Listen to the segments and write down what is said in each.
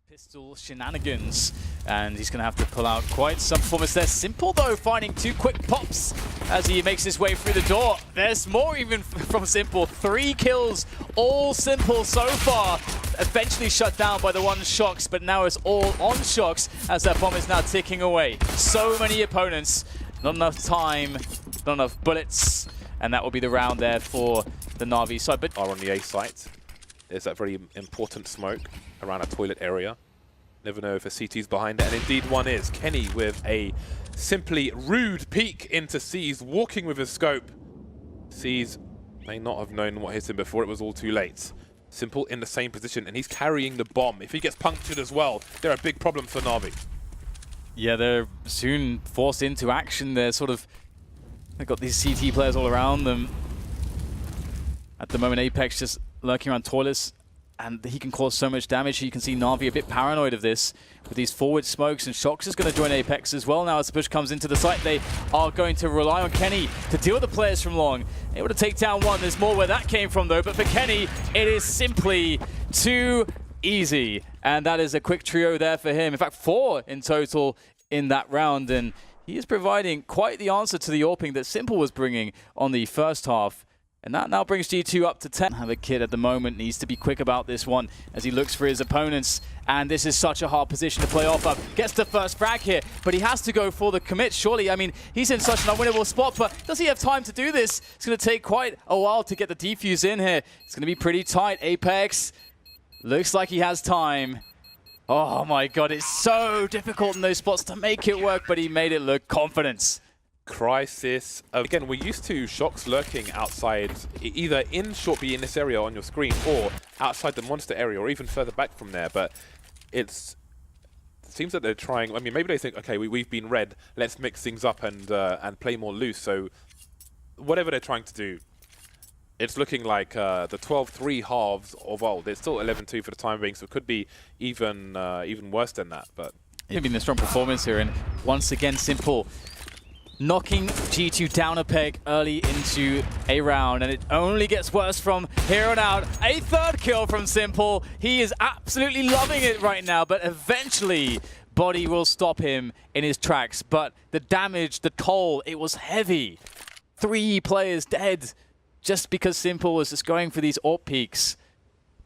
Pistol shenanigans, and he's going to have to pull out quite some performance there. Simple though, finding 2 quick pops as he makes his way through the door. There's more even from Simple. 3 kills, all Simple so far. Eventually shut down by the one Shox, but now it's all on Shox as that bomb is now ticking away. So many opponents, not enough time, not enough bullets, and that will be the round there for the NaVi side. But are on the A site. There's that very important smoke around a toilet area. Never know if a CT's behind it, and indeed one is. Kenny with a simply rude peek into C's, walking with his scope. C's may not have known what hit him before, it was all too late. Simple in the same position, and he's carrying the bomb. If he gets punctured as well, they're a big problem for NaVi. Yeah, they're soon forced into action. They've got these CT players all around them. At the moment, Apex just lurking around toilets, and he can cause so much damage. You can see NaVi a bit paranoid of this with these forward smokes, and Shox is going to join Apex as well now as the push comes into the site. They are going to rely on Kenny to deal with the players from long. Able to take down one. There's more where that came from though, but for Kenny, it is simply too easy. And that is a quick trio there for him. In fact, 4 in total in that round, and he is providing quite the answer to the AWPing that Simple was bringing on the first half. And that now brings G2 up to 10. Have a kid at the moment, needs to be quick about this one as he looks for his opponents. And this is such a hard position to play off of. Gets the first frag here, but he has to go for the commit, surely. I mean, he's in such an unwinnable spot, but does he have time to do this? It's going to take quite a while to get the defuse in here. It's going to be pretty tight. Apex looks like he has time. Oh my god, it's so difficult in those spots to make it work, but he made it look confident. Crisis. Again, we're used to Shox lurking outside, either in short B in this area on your screen, or outside the monster area, or even further back from there. But it seems that they're trying. I mean, maybe they think, okay, we've been red. Let's mix things up and play more loose. So whatever they're trying to do, it's looking like the 12-3 halves of old. It's still 11-2 for the time being, so it could be even worse than that. But it's been a strong performance here, and once again, Simple knocking G2 down a peg early into a round, and it only gets worse from here on out. A 3rd kill from Simple. He is absolutely loving it right now, but eventually Body will stop him in his tracks. But the damage, the toll, it was heavy. 3 players dead just because Simple was just going for these AWP peaks.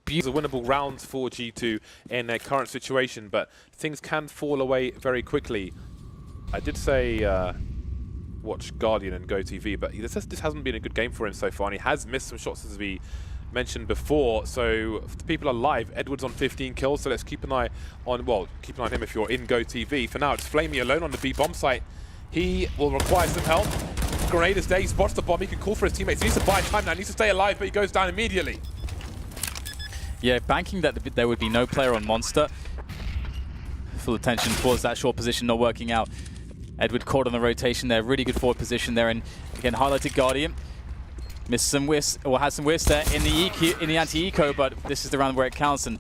It's a winnable round for G2 in their current situation, but things can fall away very quickly. I did say watch Guardian and GoTV, but this hasn't been a good game for him so far, and he has missed some shots as we mentioned before. So if the people are live, Edward's on 15 kills, so let's keep an eye on, well, keep an eye on him if you're in GoTV. For now, it's Flamey alone on the B bomb site. He will require some help. Grenade is there, he spots the bomb, he can call for his teammates. He needs to buy time now, he needs to stay alive, but he goes down immediately. Yeah, banking that there would be no player on Monster. Full attention towards that short position not working out. Edward caught on the rotation there, really good forward position there, and again highlighted Guardian. Missed some whiffs, or had some whiffs there in the anti-eco, but this is the round where it counts, and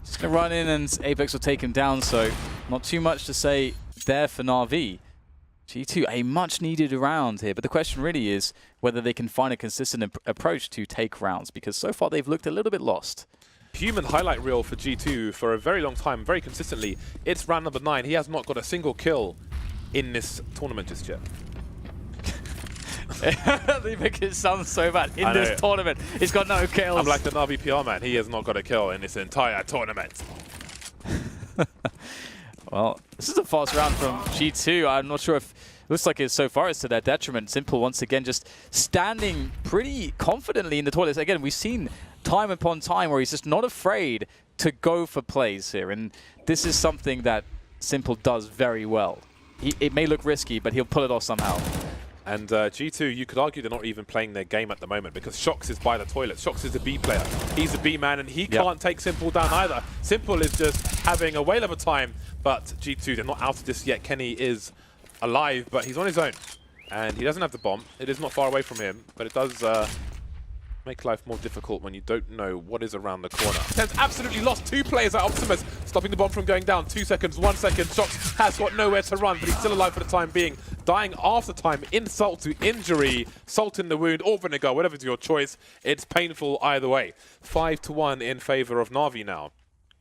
just gonna run in and Apex will take him down, so not too much to say there for NaVi. G2, a much needed round here, but the question really is whether they can find a consistent approach to take rounds, because so far they've looked a little bit lost. Human highlight reel for G2 for a very long time, very consistently. It's round number 9, he has not got a single kill in this tournament just yet. They make it sound so bad. In this tournament, he's got no kills. I'm like the NaVi PR man. He has not got a kill in this entire tournament. Well, this is a fast round from G2. I'm not sure if it looks like so far it's to their detriment. Simple once again just standing pretty confidently in the toilets. Again, we've seen time upon time where he's just not afraid to go for plays here, and this is something that Simple does very well. It may look risky, but he'll pull it off somehow. And G2, you could argue they're not even playing their game at the moment because Shox is by the toilet. Shox is the B player. He's a B man, and he can't take Simple down either. Simple is just having a whale of a time, but G2, they're not out of this yet. Kenny is alive, but he's on his own. And he doesn't have the bomb. It is not far away from him, but it does make life more difficult when you don't know what is around the corner. Ten's absolutely lost 2 players at Optimus, stopping the bomb from going down. 2 seconds, 1 second. Shox has got nowhere to run, but he's still alive for the time being. Dying after time, insult to injury, salt in the wound, or vinegar, whatever's your choice. It's painful either way. 5-1 in favor of NaVi now.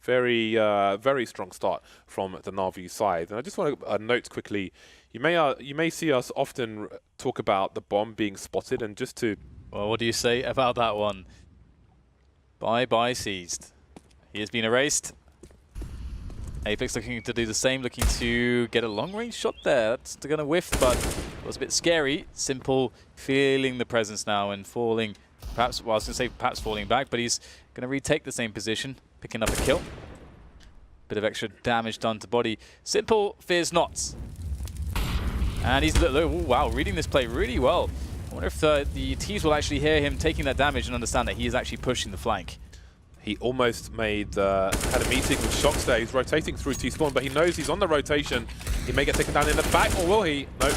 Very strong start from the NaVi side. And I just want to note quickly, you may see us often talk about the bomb being spotted, and just to... Well, what do you say about that one? Bye-bye seized. He has been erased. Apex looking to do the same, looking to get a long-range shot there. That's going to whiff, but it was a bit scary. Simple feeling the presence now and falling, perhaps, well, I was going to say perhaps falling back, but he's going to retake the same position, picking up a kill. Bit of extra damage done to body. Simple fears not. And he's, oh, wow, reading this play really well. I wonder if the T's will actually hear him taking that damage and understand that he is actually pushing the flank. He almost had a meeting with Shox there. He's rotating through T-spawn, but he knows he's on the rotation. He may get taken down in the back, or will he? No.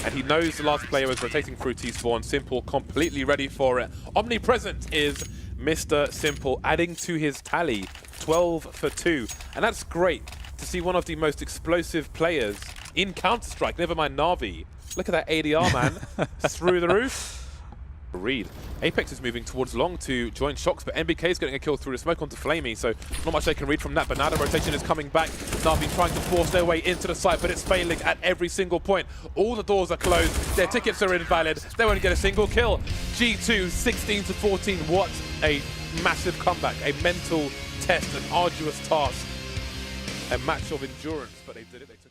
And he knows the last player is rotating through T-spawn. Simple, completely ready for it. Omnipresent is Mr. Simple, adding to his tally, 12 for 2. And that's great to see one of the most explosive players in Counter-Strike, never mind NaVi. Look at that ADR, man, through the roof. Read. Apex is moving towards long to join Shox, but MBK is getting a kill through the smoke onto Flamey, so not much they can read from that. But now the rotation is coming back. NaVi trying to force their way into the site, but it's failing at every single point. All the doors are closed. Their tickets are invalid. They won't get a single kill. G2 16 to 14. What a massive comeback. A mental test, an arduous task, a match of endurance, but they did it. They took